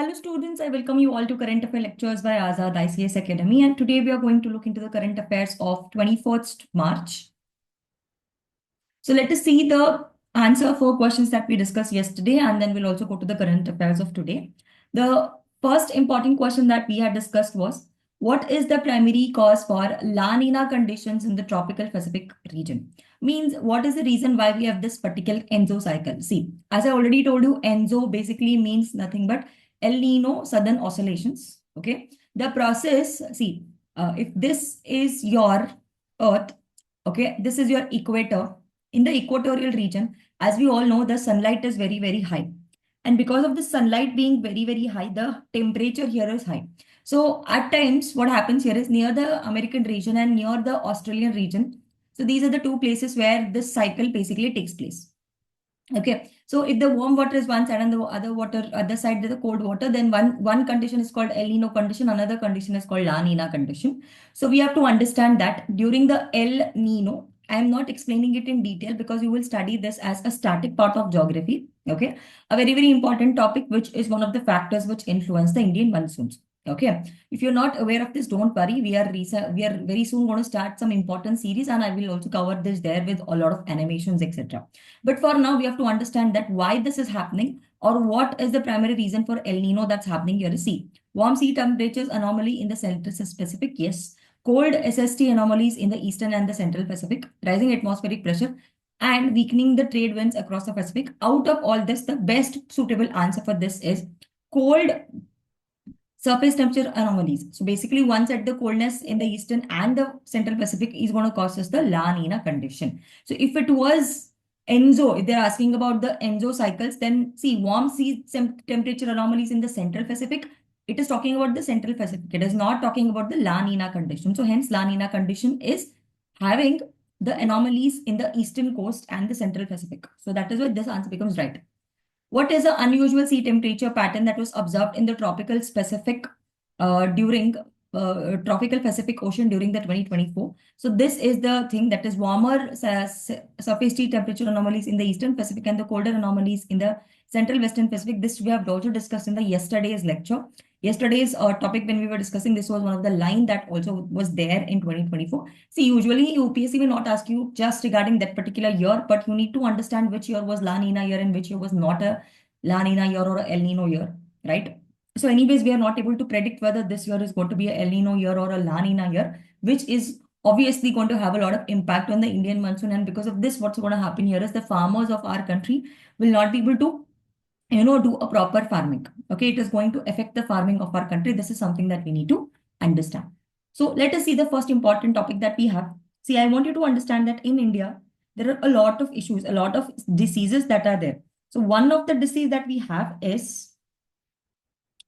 Hello students, I welcome you all to Current Affair Lectures by Azad ICS Academy, and today we are going to look into the current affairs of 21st March. So let us see the answer for questions that we discussed yesterday, and then we'll also go to the current affairs of today. The first important question that we had discussed was, what is the primary cause for La Nina conditions in the tropical Pacific region? Means, what is the reason why we have this particular Enzo cycle? See, as I already told you, Enzo basically means nothing but El Nino Southern Oscillations. Okay. The process, see, if this is your Earth, okay, this is your equator. In the equatorial region, as we all know, the sunlight is very, very high. And because of the sunlight being very, very high, the temperature here is high. So at times, what happens here is near the American region and near the Australian region. So these are the two places where this cycle basically takes place. Okay, so if the warm water is one side and the other side is the cold water, then one condition is called El Nino condition, another condition is called La Nina condition. So we have to understand that during the El Nino, I am not explaining it in detail because you will study this as a static part of geography. Okay, a very, very important topic, which is one of the factors which influence the Indian monsoons. Okay, if you're not aware of this, don't worry. We are very soon going to start some important series, and I will also cover this there with a lot of animations, etc. But for now, we have to understand that why this is happening or what is the primary reason for El Nino that's happening here. See, warm sea temperatures anomaly in the Central Pacific, yes. Cold SST anomalies in the Eastern and the Central Pacific, rising atmospheric pressure, and weakening the trade winds across the Pacific. Out of all this, the best suitable answer for this is cold surface temperature anomalies. So basically, one side the coldness in the Eastern and the Central Pacific is going to cause us the La Nina condition. So if it was Enzo, if they're asking about the Enzo cycles, then see warm sea temperature anomalies in the Central Pacific. It is talking about the Central Pacific. It is not talking about the La Nina condition. So hence La Nina condition is having the anomalies in the Eastern coast and the Central Pacific. So that is why this answer becomes right. What is the unusual sea temperature pattern that was observed in the tropical Pacific Ocean during the 2024? So this is the thing that is warmer surface sea temperature anomalies in the Eastern Pacific and the colder anomalies in the Central Western Pacific. This we have also discussed in the yesterday's lecture. Yesterday's topic when we were discussing this was one of the line that also was there in 2024. See, usually UPSC will not ask you just regarding that particular year, but you need to understand which year was La Nina year and which year was not a La Nina year or a El Nino year, right? So anyways, we are not able to predict whether this year is going to be a El Nino year or a La Nina year, which is obviously going to have a lot of impact on the Indian monsoon. And because of this, what's going to happen here is the farmers of our country will not be able to do a proper farming. Okay, it is going to affect the farming of our country. This is something that we need to understand. So let us see the first important topic that we have. See, I want you to understand that in India, there are a lot of issues, a lot of diseases that are there. So one of the disease that we have is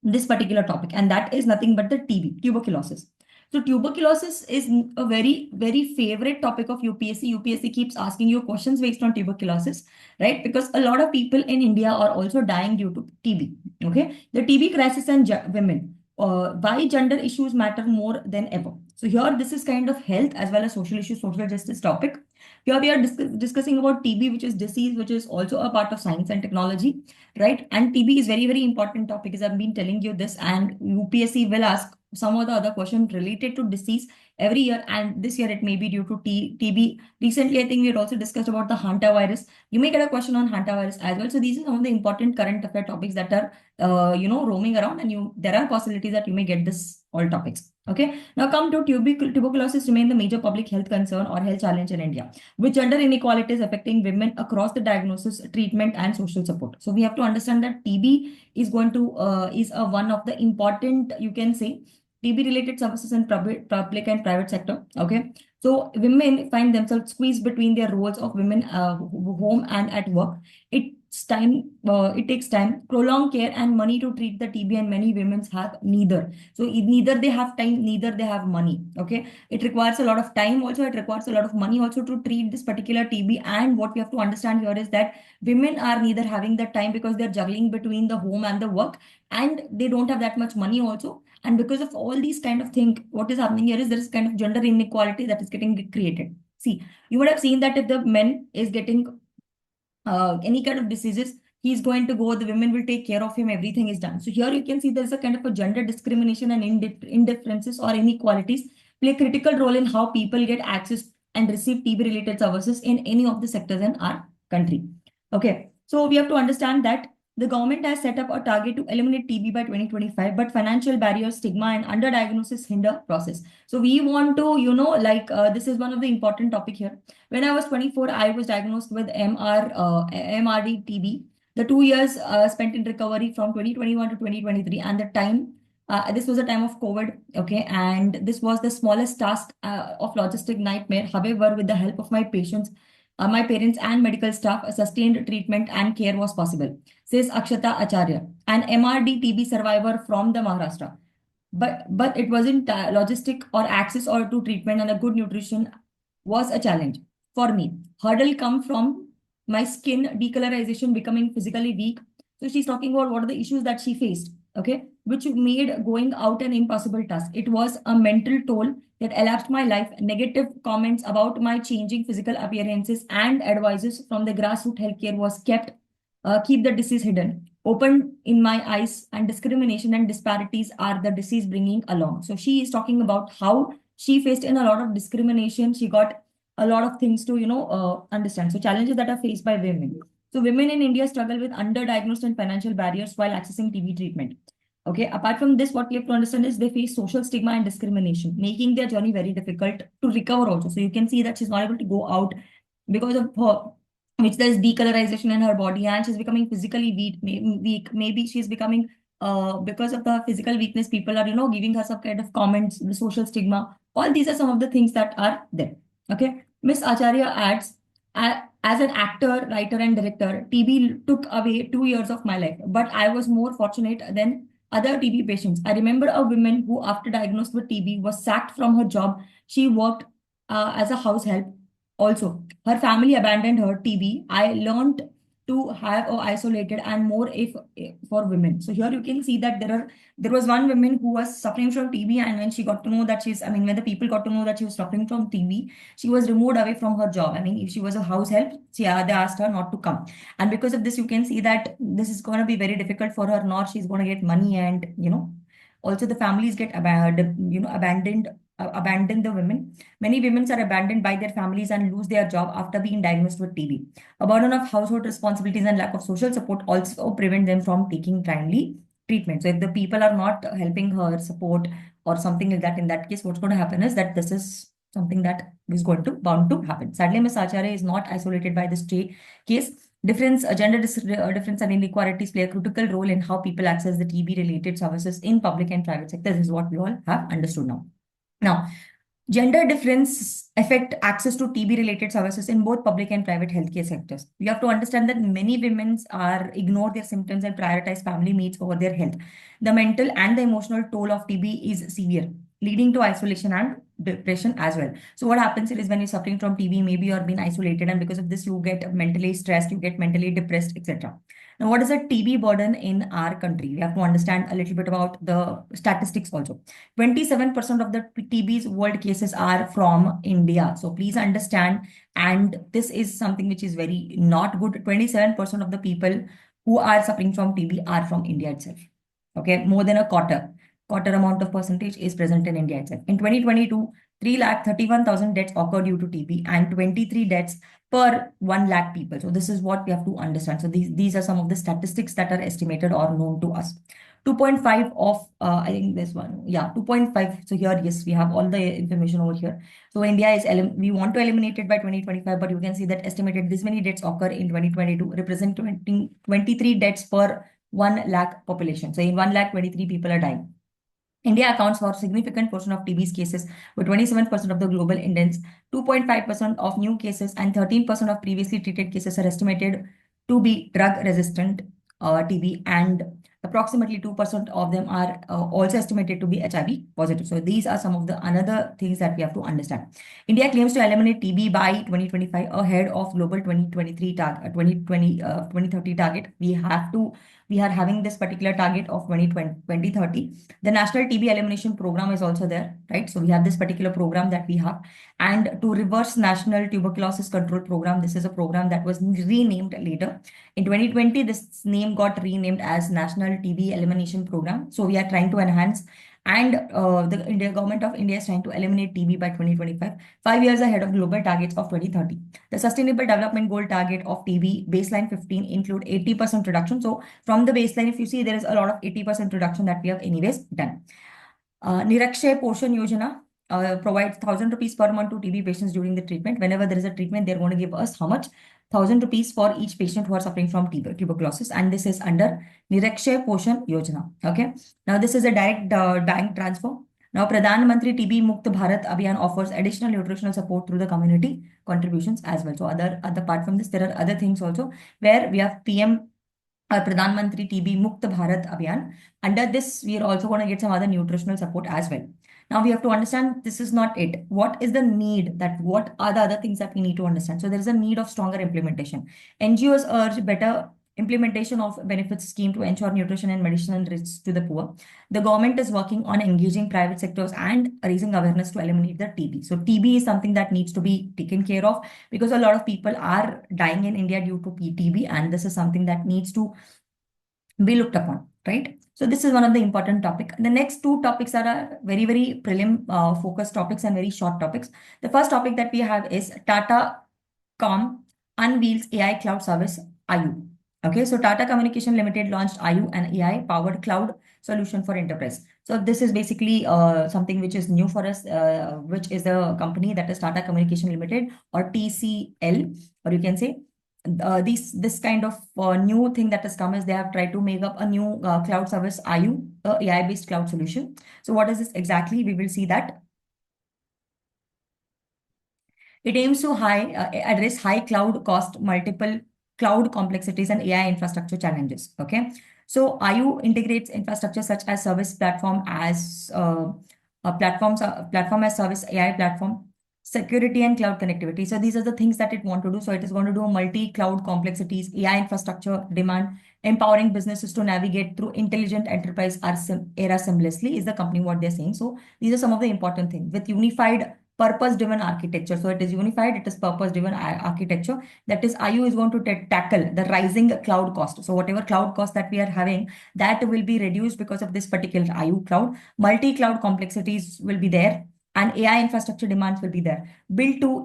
this particular topic, and that is nothing but the TB, tuberculosis. So tuberculosis is a very, very favorite topic of UPSC. UPSC keeps asking you questions based on tuberculosis, right? Because a lot of people in India are also dying due to TB. Okay, the TB crisis and women. Why gender issues matter more than ever. So here, this is kind of health as well as social issues, social justice topic. Here we are discussing about TB, which is disease, which is also a part of science and technology, right? And TB is very, very important topic, as I've been telling you this, and UPSC will ask some or the other question related to disease every year, and this year it may be due to TB. Recently, I think we had also discussed about the hantavirus. You may get a question on hantavirus as well. So these are some of the important current affair topics that are, roaming around, and there are possibilities that you may get this all topics. Okay. Now come to tuberculosis remain the major public health concern or health challenge in India, with gender inequalities affecting women across the diagnosis, treatment, and social support. So we have to understand that TB is going to is a one of the important, you can say, TB related services in public and private sector. Okay. So women find themselves squeezed between their roles of women home and at work. It takes time, prolonged care, and money to treat the TB, and many women have neither. So neither they have time, neither they have money. Okay, it requires a lot of time also, it requires a lot of money also to treat this particular TB. And what we have to understand here is that women are neither having the time because they're juggling between the home and the work, and they don't have that much money also. And because of all these kind of things, what is happening here is there is kind of gender inequality that is getting created. See, you would have seen that if the men is getting any kind of diseases, he's going to go, the women will take care of him, everything is done. So here you can see there's a kind of a gender discrimination and indifferences or inequalities play a critical role in how people get access and receive TB related services in any of the sectors in our country. Okay, so we have to understand that the government has set up a target to eliminate TB by 2025, but financial barriers, stigma, and underdiagnosis hinder process. So we want to, this is one of the important topic here. When I was 24, I was diagnosed with MRD TB. The 2 years spent in recovery from 2021 to 2023, and the time this was a time of COVID, okay, and this was the smallest task of logistic nightmare. However, with the help of my patients, my parents and medical staff, a sustained treatment and care was possible, says Akshata Acharya, an MRD TB survivor from the Maharashtra. But it wasn't logistic or access or to treatment and a good nutrition was a challenge for me. Hurdle come from my skin decolorization, becoming physically weak. So she's talking about what are the issues that she faced, okay, which made going out an impossible task. It was a mental toll that elapsed my life. Negative comments about my changing physical appearances and advices from the grassroots healthcare was kept keep the disease hidden. Open in my eyes, and discrimination and disparities are the disease bringing along. So she is talking about how she faced in a lot of discrimination. She got a lot of things to understand. So challenges that are faced by women. So women in India struggle with underdiagnosed and financial barriers while accessing TB treatment. Okay, apart from this, what we have to understand is they face social stigma and discrimination, making their journey very difficult to recover also. So you can see that she's not able to go out because of her, which there's decolorization in her body, and she's becoming physically weak. Maybe she's becoming because of the physical weakness, people are giving her some kind of comments, the social stigma. All these are some of the things that are there. Okay, Miss Acharya adds, as an actor, writer, and director, TB took away 2 years of my life, but I was more fortunate than other TB patients. I remember a woman who, after diagnosed with TB, was sacked from her job. She worked as a house help. Also, her family abandoned her. TB, I learned to have a isolated and more if for women. So here you can see that there was one woman who was suffering from TB, and when she got to know that when the people got to know that she was suffering from TB, she was removed away from her job. I mean, if she was a house help, they asked her not to come. And because of this, you can see that this is going to be very difficult for her, nor she's going to get money, and also the families get abandon the women. Many women are abandoned by their families and lose their job after being diagnosed with TB. A burden of household responsibilities and lack of social support also prevent them from taking timely treatment. So if the people are not helping her support or something like that, in that case, what's going to happen is that this is something that is going to bound to happen. Sadly, Ms. Acharya is not isolated by this case. Gender difference and inequalities play a critical role in how people access the TB related services in public and private sectors. This is what we all have understood now. Now, gender difference affect access to TB related services in both public and private healthcare sectors. We have to understand that many women are ignore their symptoms and prioritize family needs over their health. The mental and the emotional toll of TB is severe, leading to isolation and depression as well. So what happens is when you're suffering from TB, maybe you're being isolated, and because of this, you get mentally stressed, you get mentally depressed, etc. Now, what is the TB burden in our country? We have to understand a little bit about the statistics also. 27% of the TB's world cases are from India. So please understand, and this is something which is very not good. 27% of the people who are suffering from TB are from India itself. Okay, more than a quarter amount of percentage is present in India itself. In 2022, 3,31,000 deaths occurred due to TB and 23 deaths per 1 lakh people. So this is what we have to understand. So these are some of the statistics that are estimated or known to us. 2.5 of, I think this one, yeah, 2.5. So here, yes, we have all the information over here. So India is, we want to eliminate it by 2025, but you can see that estimated this many deaths occur in 2022, represent 23 deaths per 1 lakh population. So in 1 lakh, 23 people are dying. India accounts for a significant portion of TB's cases, with 27% of the global incidence. 2.5% of new cases and 13% of previously treated cases are estimated to be drug-resistant TB, and approximately 2% of them are also estimated to be HIV positive. So these are some of the another things that we have to understand. India claims to eliminate TB by 2025 ahead of global 2023 target, 2030 target. We have to we are having this particular target of 2030. The National TB Elimination Program is also there, right? So we have this particular program that we have. And to reverse National Tuberculosis Control Program, this is a program that was renamed later. In 2020, this name got renamed as National TB Elimination Program. So we are trying to enhance, and the India government of India is trying to eliminate TB by 2025, 5 years ahead of global targets of 2030. The Sustainable Development Goal target of TB baseline 15 include 80% reduction. So from the baseline, if you see, there is a lot of 80% reduction that we have anyways done. Nirakshay Poshan Yojana provides 1,000 rupees per month to TB patients during the treatment. Whenever there is a treatment, they're going to give us how much? 1,000 rupees for each patient who are suffering from tuberculosis, and this is under Nirakshay Poshan Yojana. Okay. Now this is a direct bank transfer. Now Pradhan Mantri TB Mukt Bharat Abhiyan offers additional nutritional support through the community contributions as well. So other apart from this, there are other things also where we have PM Pradhan Mantri TB Mukt Bharat Abhiyan. Under this, we are also going to get some other nutritional support as well. Now we have to understand this is not it. What is the need? That what are the other things that we need to understand? So there is a need of stronger implementation. NGOs urge better implementation of benefits scheme to ensure nutrition and medicinal risks to the poor. The government is working on engaging private sectors and raising awareness to eliminate the TB. So TB is something that needs to be taken care of because a lot of people are dying in India due to TB, and this is something that needs to be looked upon, right? So this is one of the important topic. The next two topics are very, very prelim focused topics and very short topics. The first topic that we have is Tata Com unveils AI cloud service IU. Okay, so Tata Communication Limited launched IU, an AI-powered cloud solution for enterprise. So this is basically something which is new for us, which is a company that is Tata Communication Limited, or TCL, or you can say this kind of new thing that has come is they have tried to make up a new cloud service IU, AI-based cloud solution. So what is this exactly? We will see that. It aims to address high cloud cost, multiple cloud complexities, and AI infrastructure challenges. Okay, so IU integrates infrastructure such as service platform as platform as service AI platform, security and cloud connectivity. So these are the things that it want to do. So it is going to do multi-cloud complexities, AI infrastructure demand, empowering businesses to navigate through intelligent enterprise era seamlessly is the company what they're saying. So these are some of the important things with unified purpose-driven architecture. So it is unified, it is purpose-driven architecture. That is, IU is going to tackle the rising cloud cost. So whatever cloud cost that we are having, that will be reduced because of this particular IU cloud. Multi-cloud complexities will be there, and AI infrastructure demands will be there. Built for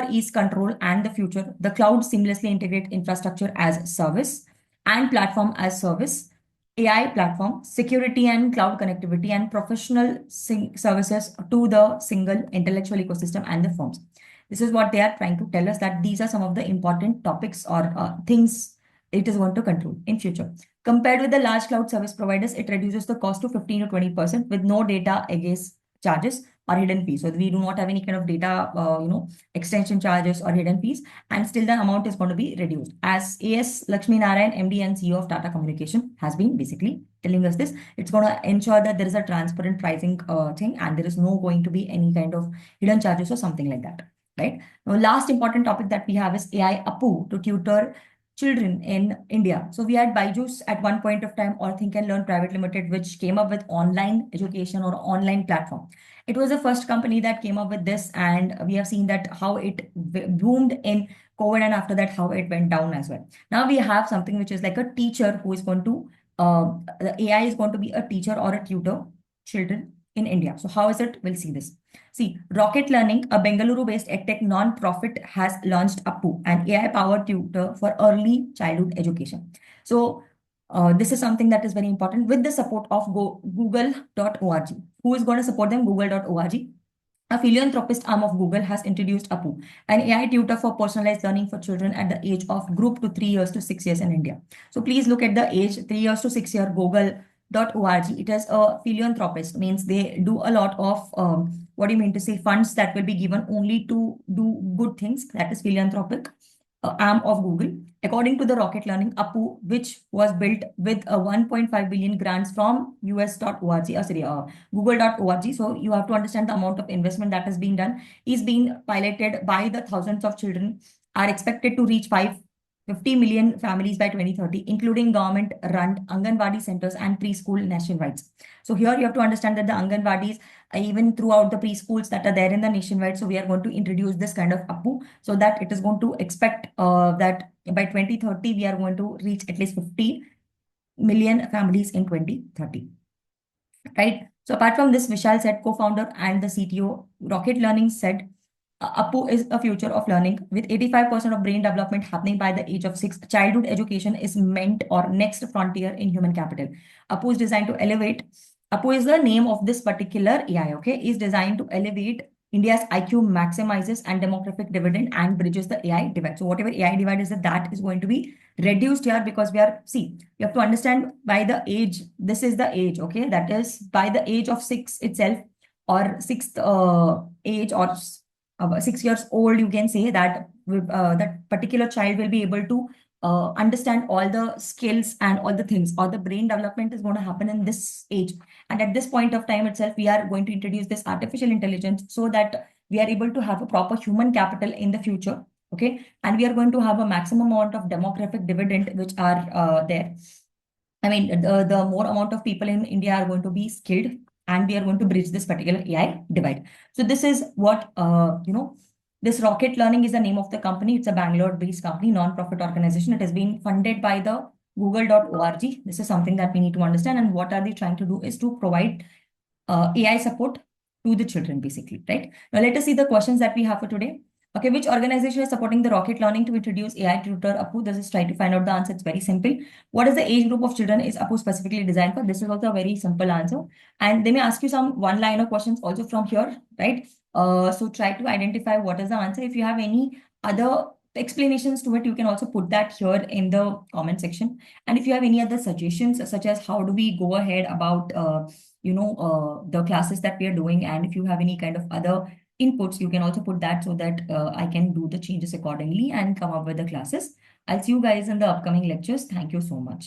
ease, control, and the future. The cloud seamlessly integrate infrastructure as service and platform as service, AI platform, security and cloud connectivity, and professional services to the single intellectual ecosystem and the firms. This is what they are trying to tell us, that these are some of the important topics or things it is going to control in future. Compared with the large cloud service providers, it reduces the cost to 15 to 20% with no data against charges or hidden fees. So we do not have any kind of data, extension charges or hidden fees, and still the amount is going to be reduced. As AS Lakshmi Narayan, MD and CEO of Tata Communication, has been basically telling us this, it's going to ensure that there is a transparent pricing thing, and there is no going to be any kind of hidden charges or something like that, right? Now, last important topic that we have is AI Apu to tutor children in India. So we had Byju's at one point of time, or Think and Learn Private Limited, which came up with online education or online platform. It was the first company that came up with this, and we have seen that how it boomed in COVID, and after that, how it went down as well. Now we have something which is like a teacher who is going to, the AI is going to be a teacher or a tutor children in India. So how is it? We'll see this. See, Rocket Learning, a Bengaluru-based edtech non-profit, has launched Appu, an AI-powered tutor for early childhood education. So this is something that is very important with the support of Google.org. Who is going to support them? Google.org. A philanthropist arm of Google has introduced Appu, an AI tutor for personalized learning for children at the age of group to 3 years to 6 years in India. So please look at the age 3 years to 6 year Google.org. It is a philanthropist, means they do a lot of what do you mean to say, funds that will be given only to do good things. That is philanthropic arm of Google. According to the Rocket Learning, Appu, which was built with a 1.5 billion grants from Google.org. So you have to understand the amount of investment that has been done is being piloted by the thousands of children, are expected to reach 5 50 million families by 2030, including government-run Anganwadi centers and preschool nationwide. So here you have to understand that the Anganwadis, even throughout the preschools that are there in the nationwide, so we are going to introduce this kind of APU so that it is going to expect that by 2030, we are going to reach at least 50 million families in 2030, right? So apart from this, Vishal said, co-founder and the CTO, Rocket Learning said, APU is a future of learning with 85% of brain development happening by the age of 6. Childhood education is meant or next frontier in human capital. APU is designed to elevate. APU is the name of this particular AI, okay? Is designed to elevate India's IQ, maximizes and demographic dividend and bridges the AI divide. So whatever AI divide is, that is going to be reduced here because we are, see, you have to understand by the age, this is the age, okay? That is by the age of 6 itself or sixth age or 6 years old, you can say that that particular child will be able to understand all the skills and all the things, or the brain development is going to happen in this age. And at this point of time itself, we are going to introduce this artificial intelligence so that we are able to have a proper human capital in the future. Okay. And we are going to have a maximum amount of demographic dividend, which are there. I mean, the more amount of people in India are going to be skilled, and we are going to bridge this particular AI divide. So this is what, this Rocket Learning is the name of the company. It's a Bangalore-based company, non-profit organization. It has been funded by the google.org. This is something that we need to understand. And what are they trying to do is to provide AI support to the children, basically, right? Now, let us see the questions that we have for today. Okay, which organization is supporting the Rocket Learning to introduce AI tutor APU? This is try to find out the answer. It's very simple. What is the age group of children is APU specifically designed for? This is also a very simple answer. And they may ask you some one-liner questions also from here, right? So try to identify what is the answer. If you have any other explanations to it, you can also put that here in the comment section. And if you have any other suggestions, such as how do we go ahead about, the classes that we are doing, and if you have any kind of other inputs, you can also put that so that I can do the changes accordingly and come up with the classes. I'll see you guys in the upcoming lectures. Thank you so much.